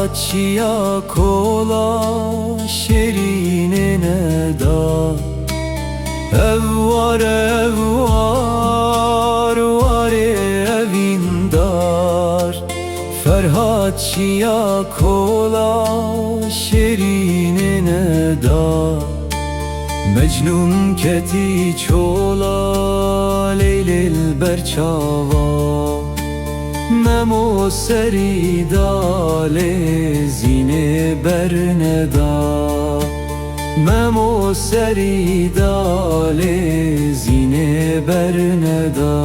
Ferhatçıya kola şerinine da ev var evindar. Ferhatçıya kola şerinine da Mecnun keti çola Leylil berçava Memo serida lezine berneda Memo serida lezine berneda.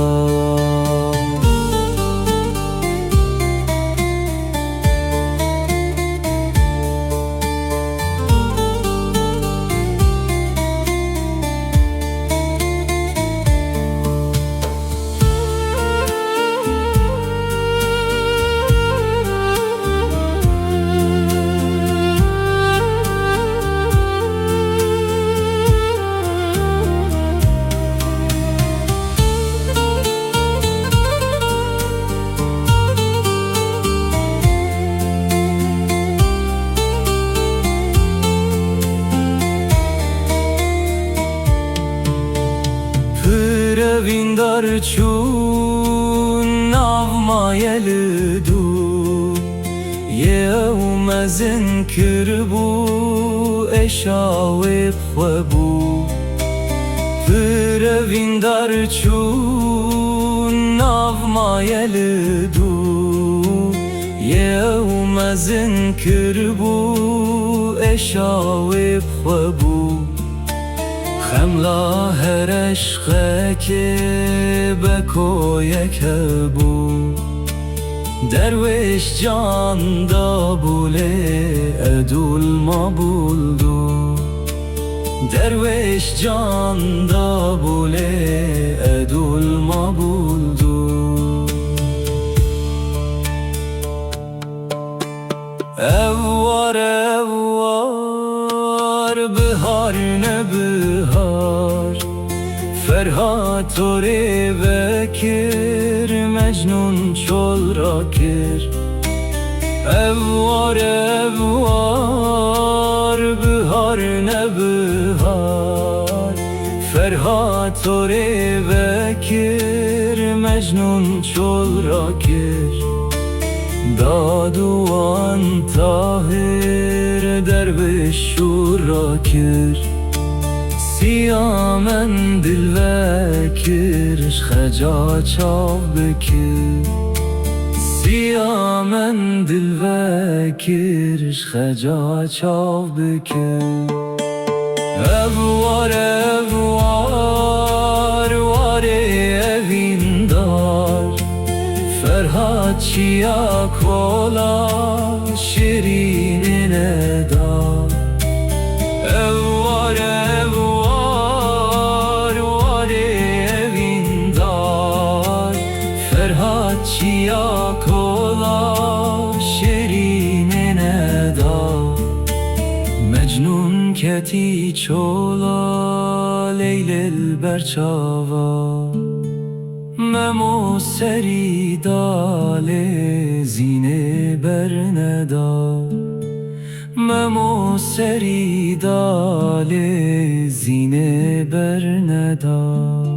Vindar çun navma yelidu Yevmezin kirbu eşavib khwebu Vindar çun navma yelidu Yevmezin kirbu eşavib khwebu خملا هر عشق بکوی که بو درویش جان دا بوله ادول ما بولدو درویش جان دا بوله ادول ما بولدو اوار بهار nebihar Ferhat ore bekir Mecnun çol rakir Evvar bihar nebihar Ferhat ore bekir Mecnun çol rakir Daduan tahir derviş şurakir Siyamen dil vekir Xeca çav bekir Siyamen dil vekir Xeca çav bekir Evvar evindar Ferhatçıya kola şerinine da Evvar evindar Ferhatçıya kola şerinine da Mecnun keti çola Leylil berçava Memo serida lezine berneda Memo serida lezine berneda